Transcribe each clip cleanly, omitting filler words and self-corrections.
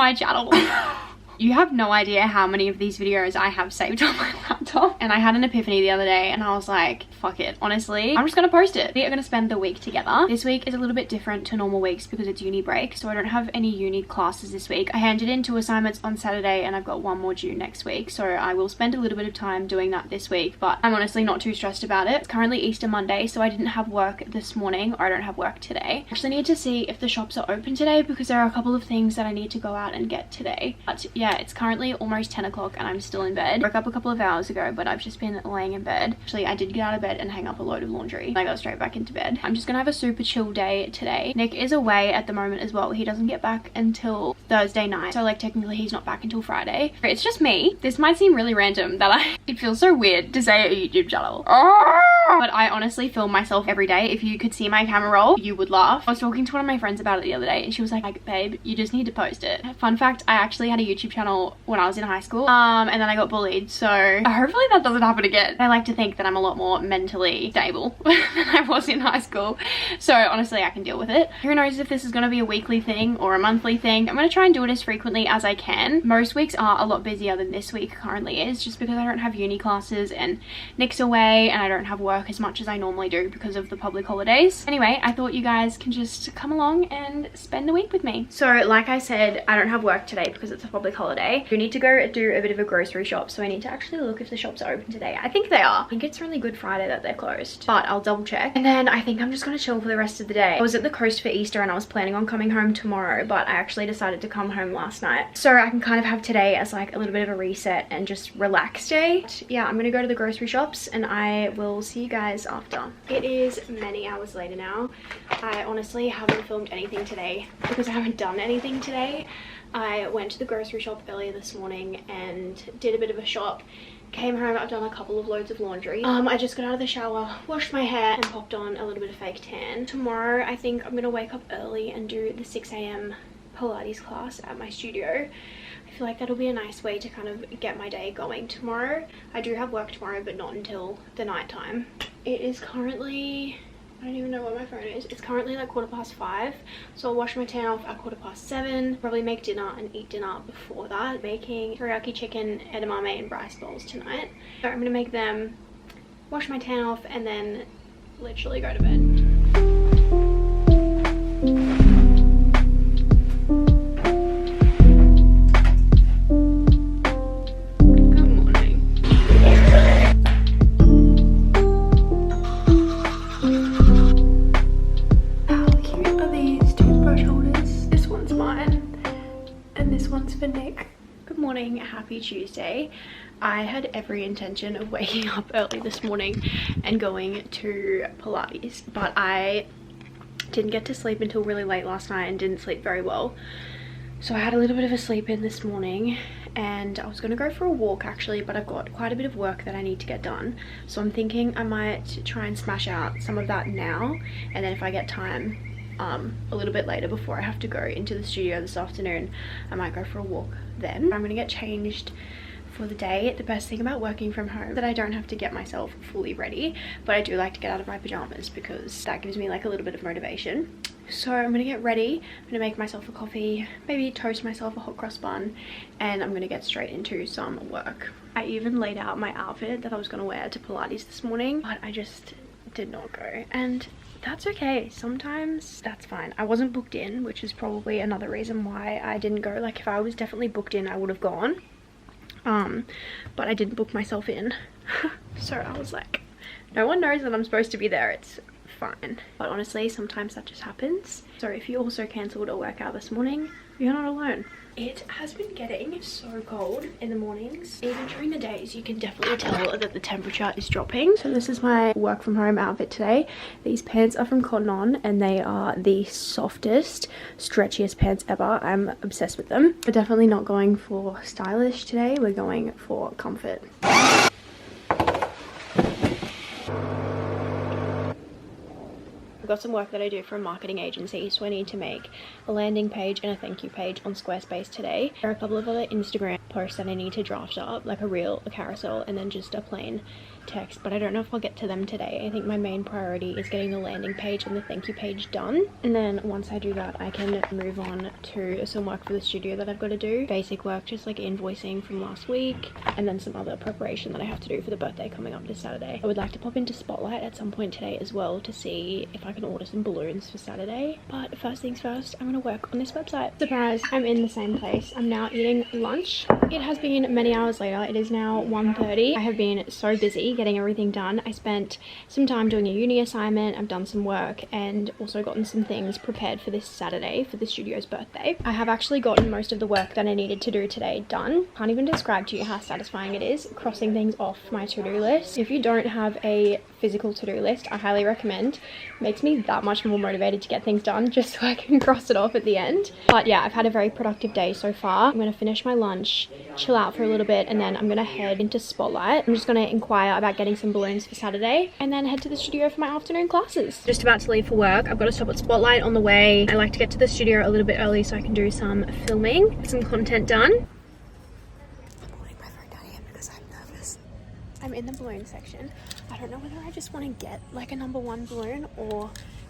my channel. You have no idea how many of these videos I have saved on my laptop. And I had an epiphany the other day and I was like, fuck it. Honestly, I'm just gonna post it. We are gonna spend the week together. This week is a little bit different to normal weeks because it's uni break. So I don't have any uni classes this week. I handed in 2 assignments on Saturday and I've got 1 more due next week. So I will spend a little bit of time doing that this week, but I'm honestly not too stressed about it. It's currently Easter Monday, so I didn't have work this morning, or I don't have work today. I actually need to see if the shops are open today because there are a couple of things that I need to go out and get today. But yeah, it's currently almost 10 o'clock and I'm still in bed. Woke up a couple of hours ago, but I've just been laying in bed. Actually, I did get out of bed and hang up a load of laundry. I got straight back into bed. I'm just gonna have a super chill day today. Nick is away at the moment as well. He doesn't get back until Thursday night. So like technically he's not back until Friday. It's just me. This might seem really random that it feels so weird to say a YouTube channel. But I honestly film myself every day. If you could see my camera roll, you would laugh. I was talking to one of my friends about it the other day and she was like, babe, you just need to post it. Fun fact, I actually had a YouTube channel when I was in high school, and then I got bullied, so hopefully that doesn't happen again. I like to think that I'm a lot more mentally stable than I was in high school, so honestly I can deal with it. Who knows if this is going to be a weekly thing or a monthly thing. I'm going to try and do it as frequently as I can. Most weeks are a lot busier than this week currently is, just because I don't have uni classes and Nick's away and I don't have work as much as I normally do because of the public holidays. Anyway, I thought you guys can just come along and spend the week with me. So like I said, I don't have work today because it's a public holiday. You need to go do a bit of a grocery shop, so I need to actually look if the shops are open today. I think they are. I think it's really Good Friday that they're closed, but I'll double check. And then I think I'm just gonna chill for the rest of the day. I was at the coast for Easter and I was planning on coming home tomorrow, but I actually decided to come home last night, so I can kind of have today as like a little bit of a reset and just relax day. But yeah, I'm gonna go to the grocery shops and I will see you guys after. It is many hours later now. I honestly haven't filmed anything today because I haven't done anything today. I went to the grocery shop earlier this morning and did a bit of a shop. Came home, I've done a couple of loads of laundry. I just got out of the shower, washed my hair and popped on a little bit of fake tan. Tomorrow I think I'm gonna wake up early and do the 6 AM Pilates class at my studio. I feel like that'll be a nice way to kind of get my day going tomorrow. I do have work tomorrow, but not until the night time. It is currently, I don't even know what my phone is. It's currently like 5:15, so I'll wash my tan off at 7:15. Probably make dinner and eat dinner before that. Making teriyaki chicken, edamame and rice bowls tonight. So I'm gonna make them, wash my tan off and then literally go to bed. For Nick. Good morning, happy Tuesday. I had every intention of waking up early this morning and going to Pilates, but I didn't get to sleep until really late last night and didn't sleep very well. So I had a little bit of a sleep in this morning and I was going to go for a walk actually, but I've got quite a bit of work that I need to get done. So I'm thinking I might try and smash out some of that now, and then if I get time a little bit later before I have to go into the studio this afternoon, I might go for a walk then. I'm gonna get changed for the day. The best thing about working from home is that I don't have to get myself fully ready, but I do like to get out of my pajamas because that gives me like a little bit of motivation. So I'm gonna get ready, I'm gonna make myself a coffee, maybe toast myself a hot cross bun, and I'm gonna get straight into some work. I even laid out my outfit that I was gonna wear to Pilates this morning, but I just did not go, and that's okay. Sometimes that's fine. I wasn't booked in, which is probably another reason why I didn't go. Like if I was definitely booked in, I would have gone, but I didn't book myself in. So I was like, no one knows that I'm supposed to be there, it's fine. But honestly, sometimes that just happens. So if you also cancelled a workout this morning, you're not alone. It has been getting so cold in the mornings. Even during the days, you can definitely tell that the temperature is dropping. So this is my work from home outfit today. These pants are from Cotton On and they are the softest, stretchiest pants ever. I'm obsessed with them. We're definitely not going for stylish today. We're going for comfort. Got some work that I do for a marketing agency, so I need to make a landing page and a thank you page on Squarespace today. There are a couple of other Instagram posts that I need to draft up, like a reel, a carousel, and then just a plain text, but I don't know if I'll get to them today. I think my main priority is getting the landing page and the thank you page done, and then once I do that I can move on to some work for the studio that I've got to do. Basic work, just like invoicing from last week, and then some other preparation that I have to do for the birthday coming up this Saturday. I would like to pop into Spotlight at some point today as well to see if I can order some balloons for Saturday, but first things first, I'm gonna work on this website. Surprise, I'm in the same place. I'm now eating lunch. It has been many hours later. It is now 1:30. I have been so busy getting everything done. I spent some time doing a uni assignment, I've done some work, and also gotten some things prepared for this Saturday for the studio's birthday. I have actually gotten most of the work that I needed to do today done. Can't even describe to you how satisfying it is crossing things off my to-do list. If you don't have a physical to-do list, I highly recommend. It makes me that much more motivated to get things done just so I can cross it off at the end. But yeah, I've had a very productive day so far. I'm gonna finish my lunch, chill out for a little bit, and then I'm gonna head into Spotlight. I'm just gonna inquire about getting some balloons for Saturday and then head to the studio for my afternoon classes. Just about to leave for work. I've got to stop at Spotlight on the way. I like to get to the studio a little bit early so I can do some filming, get some content done. I'm holding my phone down here because I'm nervous. I'm in the balloon section. I don't know whether I just want to get like a #1 balloon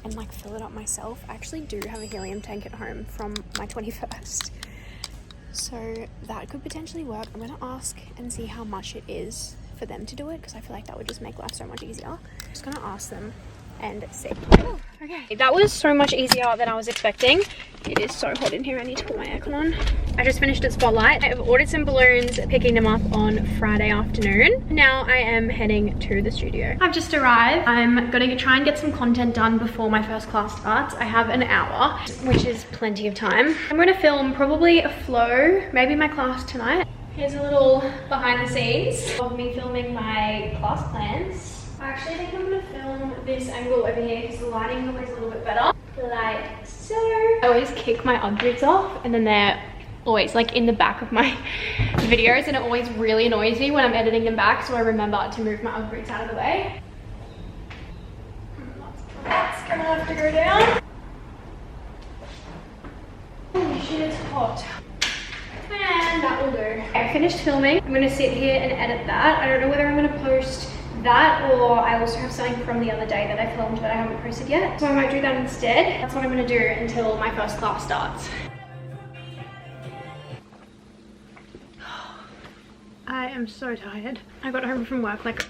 and like fill it up myself. I actually do have a helium tank at home from my 21st. So that could potentially work. I'm gonna ask and see how much it is for them to do it because I feel like that would just make life so much easier. Just gonna ask them and see. Oh, okay, that was so much easier than I was expecting. It is so hot in here. I need to put my aircon on. I just finished at Spotlight. I've ordered some balloons, picking them up on Friday afternoon. Now I am heading to the studio. I've just arrived. I'm gonna try and get some content done before my first class starts. I have an hour, which is plenty of time. I'm gonna film probably a flow, maybe my class tonight. Here's a little behind the scenes of me filming my class plans. I actually think I'm gonna film this angle over here because the lighting is always a little bit better. Like so. I always kick my UGG boots off and then they're always like in the back of my videos, and it always really annoys me when I'm editing them back, so I remember to move my UGG boots out of the way. That's gonna have to go down. Holy shit, it's hot. And that will do. I finished filming. I'm gonna sit here and edit that. I don't know whether I'm gonna post that or I also have something from the other day that I filmed that I haven't posted yet. So I might do that instead. That's what I'm gonna do until my first class starts. I am so tired. I got home from work like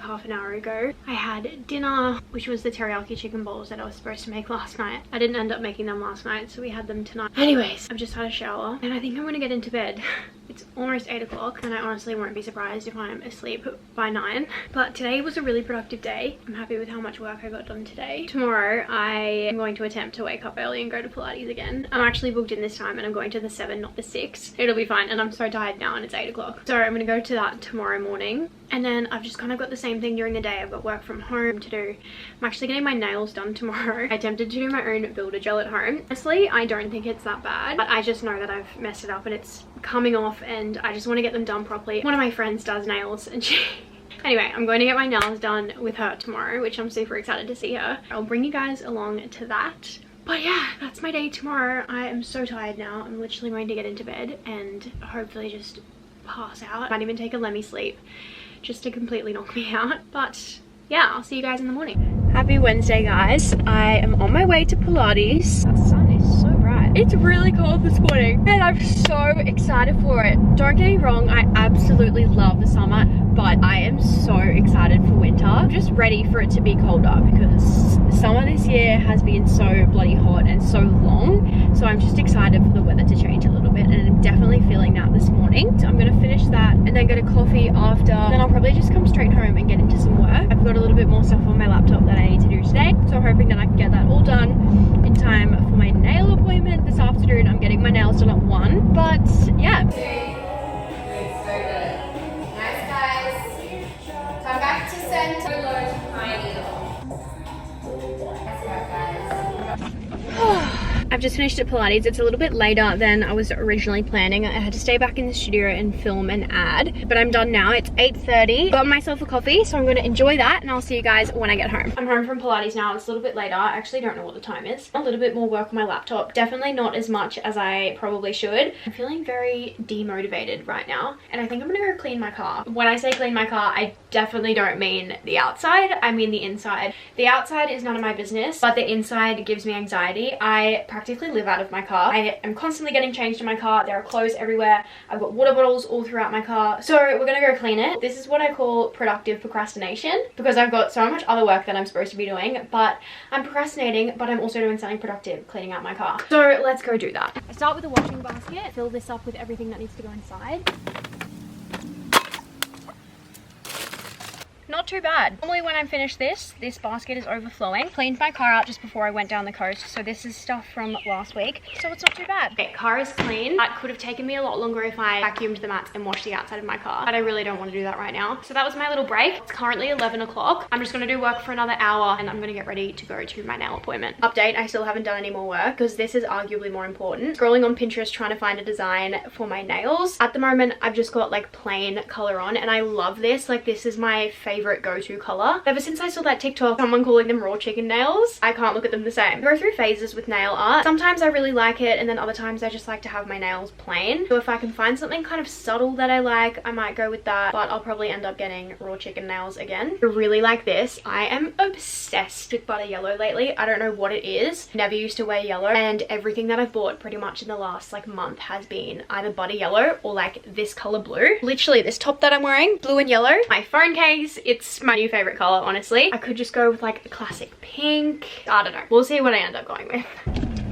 half an hour ago. I had dinner, which was the teriyaki chicken bowls that I was supposed to make last night. I didn't end up making them last night, so we had them tonight. Anyways, I've just had a shower and I think I'm gonna get into bed. It's almost 8 o'clock and I honestly won't be surprised if I'm asleep by 9. But today was a really productive day. I'm happy with how much work I got done today. Tomorrow I am going to attempt to wake up early and go to Pilates again. I'm actually booked in this time and I'm going to the 7, not the 6. It'll be fine, and I'm so tired now and it's 8 o'clock. So I'm gonna go to that tomorrow morning. And then I've just kind of got the same thing during the day. I've got work from home to do. I'm actually getting my nails done tomorrow. I attempted to do my own builder gel at home. Honestly, I don't think it's that bad, but I just know that I've messed it up and it's coming off and I just want to get them done properly. One of my friends does nails and she... Anyway, I'm going to get my nails done with her tomorrow, which I'm super excited to see her. I'll bring you guys along to that. But yeah, that's my day tomorrow. I am so tired now. I'm literally going to get into bed and hopefully just pass out. I might even take a Lemmy sleep just to completely knock me out. But yeah, I'll see you guys in the morning. Happy Wednesday, guys. I am on my way to Pilates. The sun is so bright. It's really cold this morning and I'm so excited for it. Don't get me wrong, I absolutely love the summer, but I am so excited for winter. I'm just ready for it to be colder because summer this year has been so bloody hot and so long. So I'm just excited for the weather to change a little bit, and I'm definitely feeling that this morning. So I'm gonna finish that and then go to coffee after. Then I'll probably just come straight home and get into some work. I've got a little bit more stuff on my laptop that I need to do today. So I'm hoping that I can get that all done in time for my nail appointment this afternoon. I'm getting my nails done at 1, but yeah. Come back to center, large pine needle. I've just finished at Pilates. It's a little bit later than I was originally planning. I had to stay back in the studio and film an ad, but I'm done now. It's 8:30. Got myself a coffee, so I'm going to enjoy that, and I'll see you guys when I get home. I'm home from Pilates now. It's a little bit later. I actually don't know what the time is. A little bit more work on my laptop. Definitely not as much as I probably should. I'm feeling very demotivated right now, and I think I'm gonna go clean my car. When I say clean my car, I definitely don't mean the outside. I mean the inside. The outside is none of my business, but the inside gives me anxiety. I practically live out of my car. I am constantly getting changed in my car. There are clothes everywhere. I've got water bottles all throughout my car. So we're gonna go clean it. This is what I call productive procrastination, because I've got so much other work that I'm supposed to be doing, but I'm procrastinating, but I'm also doing something productive, cleaning out my car. So let's go do that. I start with a washing basket, fill this up with everything that needs to go inside. Not too bad. Normally when I finish this basket is overflowing. Cleaned my car out just before I went down the coast, so this is stuff from last week, so it's not too bad. Okay, car is clean. That could have taken me a lot longer if I vacuumed the mats and washed the outside of my car, but I really don't want to do that right now. So that was my little break. It's currently 11 o'clock. I'm just going to do work for another hour, and I'm going to get ready to go to my nail appointment. Update, I still haven't done any more work because this is arguably more important. Scrolling on Pinterest trying to find a design for my nails. At the moment, I've just got like plain color on, and I love this. Like, this is my favorite go-to color. Ever since I saw that TikTok, someone calling them raw chicken nails, I can't look at them the same. I go through phases with nail art. Sometimes I really like it, and then other times I just like to have my nails plain. So if I can find something kind of subtle that I like, I might go with that, but I'll probably end up getting raw chicken nails again. I really like this. I am obsessed with butter yellow lately. I don't know what it is. Never used to wear yellow, and everything that I've bought pretty much in the last like month has been either butter yellow or like this color blue. Literally this top that I'm wearing, blue and yellow. My phone case, it's my new favorite color, honestly. I could just go with like a classic pink. I don't know. We'll see what I end up going with.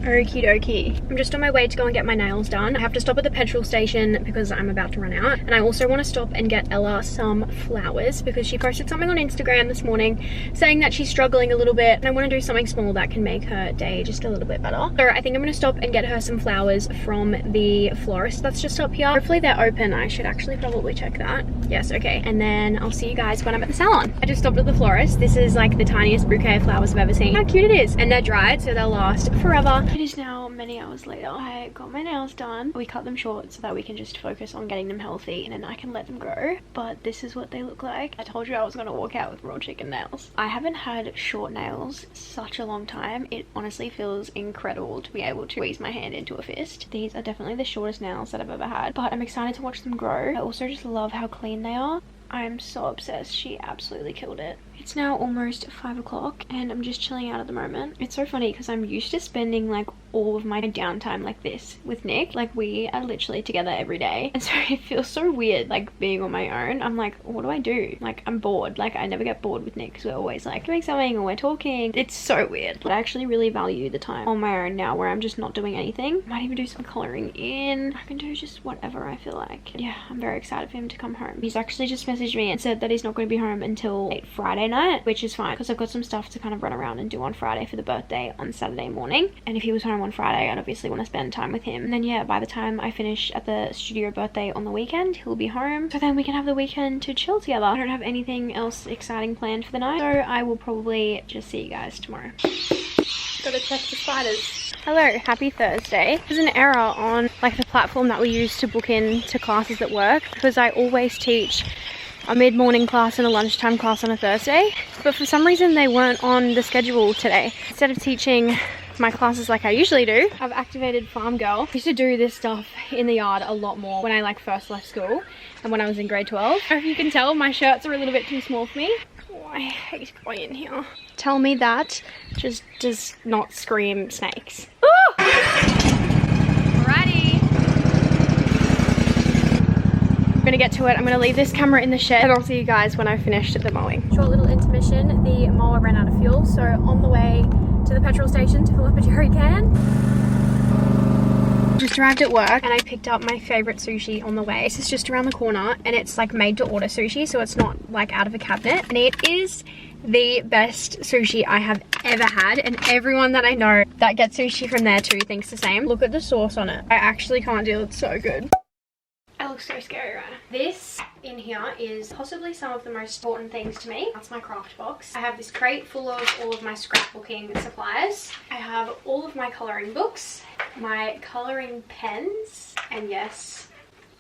Okie dokie. I'm just on my way to go and get my nails done. I have to stop at the petrol station because I'm about to run out. And I also want to stop and get Ella some flowers because she posted something on Instagram this morning saying that she's struggling a little bit. And I want to do something small that can make her day just a little bit better. So I think I'm going to stop and get her some flowers from the florist that's just up here. Hopefully they're open. I should actually probably check that. Yes, okay. And then I'll see you guys when I'm at the salon. I just stopped at the florist. This is like the tiniest bouquet of flowers I've ever seen. How cute it is. And they're dried, so they'll last forever. It is now many hours later. I got my nails done. We cut them short so that we can just focus on getting them healthy, and then I can let them grow. But this is what they look like. I told you I was gonna walk out with raw chicken nails. I haven't had short nails such a long time. It honestly feels incredible to be able to squeeze my hand into a fist. These are definitely the shortest nails that I've ever had, but I'm excited to watch them grow. I also just love how clean they are. I'm so obsessed. She absolutely killed it. It's now almost 5 o'clock and I'm just chilling out at the moment. It's so funny because I'm used to spending like all of my downtime like this with Nick. Like, we are literally together every day, and so it feels so weird like being on my own. I'm like, what do I do? Like, I'm bored. Like, I never get bored with Nick because we're always like doing something or we're talking. It's so weird, but I actually really value the time on my own now where I'm just not doing anything. I might even do some coloring in. I can do just whatever I feel like. Yeah, I'm very excited for him to come home. He's actually just messaged me and said that he's not going to be home until late Friday night, which is fine because I've got some stuff to kind of run around and do on Friday for the birthday on Saturday morning. And if he was home on Friday, I'd obviously want to spend time with him. And then yeah, by the time I finish at the studio birthday on the weekend, he'll be home, so then we can have the weekend to chill together. I don't have anything else exciting planned for the night, so I will probably just see you guys tomorrow. Gotta check the spiders. Hello, happy Thursday. There's an error on like the platform that we use to book in to classes at work, because I always teach a mid-morning class and a lunchtime class on a Thursday, but for some reason they weren't on the schedule today. Instead of teaching my classes like I usually do, I've activated Farm Girl. I used to do this stuff in the yard a lot more when I like first left school and when I was in grade 12. If you can tell, my shirts are a little bit too small for me. Oh, I hate going in here. Tell me that just does not scream snakes. Oh! Alrighty. I'm gonna get to it. I'm gonna leave this camera in the shed and I'll see you guys when I've finished the mowing. Short little intermission. The mower ran out of fuel, so on the way to the petrol station to fill up a jerry can. Just arrived at work and I picked up my favorite sushi on the way. This is just around the corner and it's like made to order sushi, so it's not like out of a cabinet, and it is the best sushi I have ever had, and everyone that I know that gets sushi from there too thinks the same. Look at the sauce on it. I actually can't deal. It's so good. It looks so scary right now. This in here is possibly some of the most important things to me. That's my craft box. I have this crate full of all of my scrapbooking supplies. I have all of of my colouring books, my colouring pens, and yes,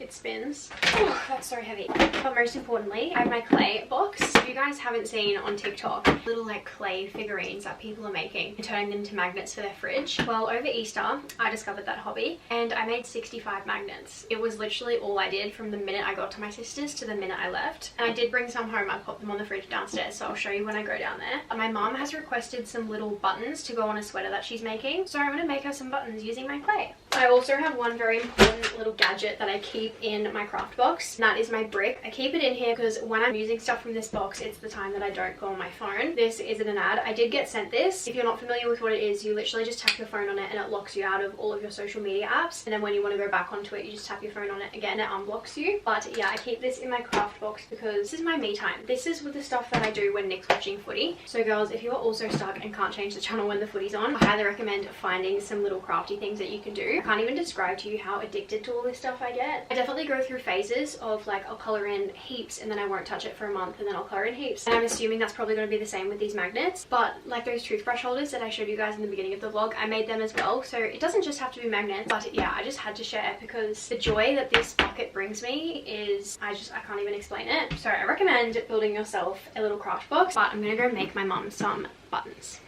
it spins. Oh, that's so heavy. But most importantly, I have my clay box. If you guys haven't seen on TikTok, little like clay figurines that people are making and turning them into magnets for their fridge. Well, over Easter, I discovered that hobby and I made 65 magnets. It was literally all I did from the minute I got to my sister's to the minute I left. And I did bring some home. I popped them on the fridge downstairs, so I'll show you when I go down there. And my mom has requested some little buttons to go on a sweater that she's making, so I'm gonna make her some buttons using my clay. I also have one very important little gadget that I keep in my craft box, and that is my brick. I keep it in here because when I'm using stuff from this box, it's the time that I don't go on my phone. This isn't an ad. I did get sent this. If you're not familiar with what it is, you literally just tap your phone on it and it locks you out of all of your social media apps, and then when you want to go back onto it, you just tap your phone on it again, it unblocks you. But yeah, I keep this in my craft box because this is my me time. This is with the stuff that I do when Nick's watching footy. So girls, if you are also stuck and can't change the channel when the footy's on, I highly recommend finding some little crafty things that you can do. I can't even describe to you how addicted to all this stuff I get. I definitely go through phases of like, I'll color in heaps and then I won't touch it for a month, and then I'll color in heaps. And I'm assuming that's probably going to be the same with these magnets. But like those toothbrush holders that I showed you guys in the beginning of the vlog, I made them as well. So it doesn't just have to be magnets. But yeah, I just had to share because the joy that this bucket brings me is, I can't even explain it. So I recommend building yourself a little craft box, but I'm gonna go make my mum some buttons.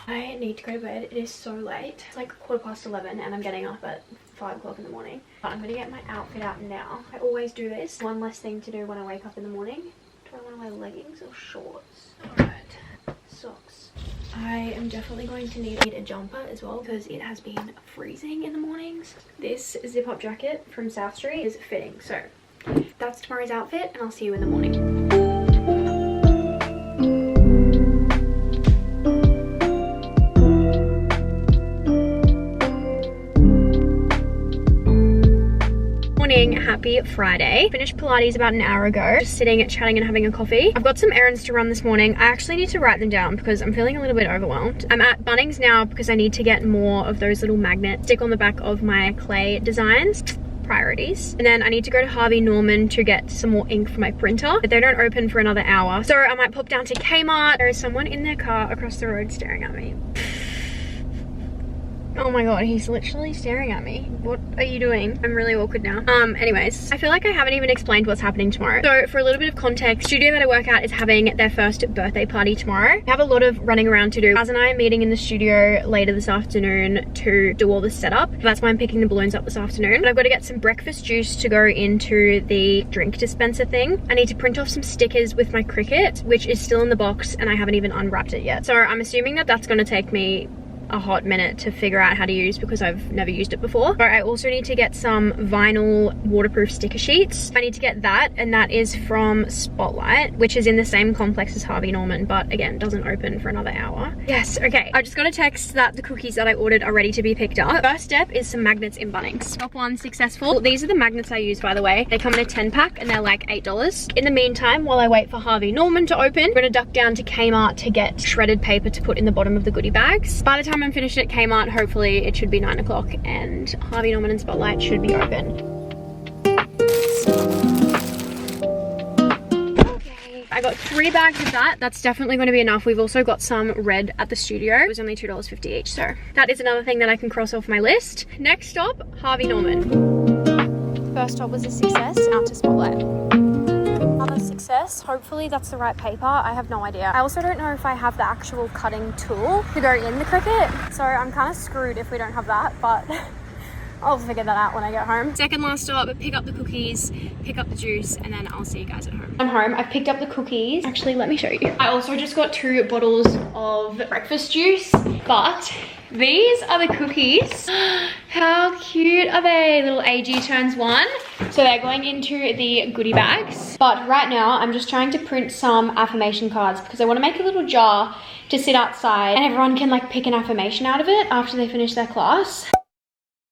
I need to go to bed. It is so late. It's like 11:15 and I'm getting up at 5 o'clock in the morning. But I'm gonna get my outfit out now. I always do this. One less thing to do when I wake up in the morning. Do I want to wear leggings or shorts? Alright, socks. I am definitely going to need a jumper as well because it has been freezing in the mornings. This zip up jacket from South Street is fitting. So that's tomorrow's outfit and I'll see you in the morning. Happy Friday. Finished Pilates about an hour ago. Just sitting, chatting and having a coffee. I've got some errands to run this morning. I actually need to write them down because I'm feeling a little bit overwhelmed. I'm at Bunnings now because I need to get more of those little magnets, stick on the back of my clay designs. Priorities. And then I need to go to Harvey Norman to get some more ink for my printer, but they don't open for another hour. So I might pop down to Kmart. There is someone in their car across the road staring at me. Oh my god, he's literally staring at me. What are you doing? I'm really awkward now. Anyways, I feel like I haven't even explained what's happening tomorrow. So for a little bit of context, the studio that I work at is having their first birthday party tomorrow. We have a lot of running around to do. Kaz and I are meeting in the studio later this afternoon to do all the setup. That's why I'm picking the balloons up this afternoon. And I've got to get some breakfast juice to go into the drink dispenser thing. I need to print off some stickers with my Cricut, which is still in the box and I haven't even unwrapped it yet. So I'm assuming that that's going to take me a hot minute to figure out how to use because I've never used it before. But I also need to get some vinyl waterproof sticker sheets. I need to get that, and that is from Spotlight, which is in the same complex as Harvey Norman, but again, doesn't open for another hour. Yes, okay. I just got a text that the cookies that I ordered are ready to be picked up. First step is some magnets in Bunnings. Step one successful. These are the magnets I use, by the way. They come in a 10 pack and they're like $8. In the meantime, while I wait for Harvey Norman to open, I'm gonna duck down to Kmart to get shredded paper to put in the bottom of the goodie bags. By the time I'm finished at Kmart, hopefully it should be 9 o'clock and Harvey Norman and Spotlight should be open. Okay, I got 3 bags of that. That's definitely going to be enough. We've also got some red at the studio. It was only $2.50 each, so that is another thing that I can cross off my list. Next stop, Harvey Norman. First stop was a success, out to Spotlight. Another success. Hopefully that's the right paper. I have no idea. I also don't know if I have the actual cutting tool to go in the Cricut, so I'm kind of screwed if we don't have that, but I'll figure that out when I get home. Second last stop, pick up the cookies, pick up the juice, and then I'll see you guys at home. I'm home. I've picked up the cookies. Actually, let me show you. I also just got 2 bottles of breakfast juice, but these are the cookies. How cute are they? Little AG turns 1. So they're going into the goodie bags. But right now, I'm just trying to print some affirmation cards because I want to make a little jar to sit outside and everyone can like pick an affirmation out of it after they finish their class.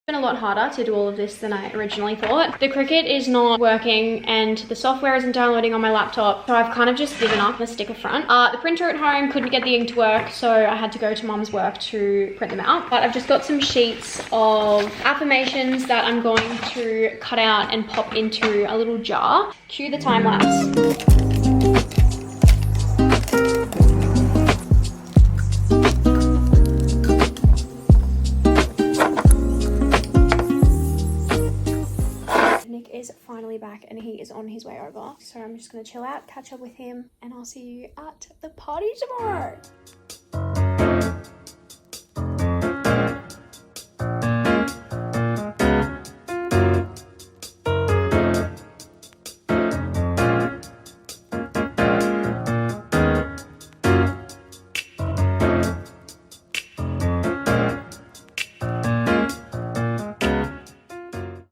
It's been a lot harder to do all of this than I originally thought. The Cricut is not working and the software isn't downloading on my laptop, so I've kind of just given up the sticker front. The printer at home couldn't get the ink to work, so I had to go to Mum's work to print them out. But I've just got some sheets of affirmations that I'm going to cut out and pop into a little jar. Cue the time lapse. So I'm just gonna chill out, catch up with him, and I'll see you at the party tomorrow.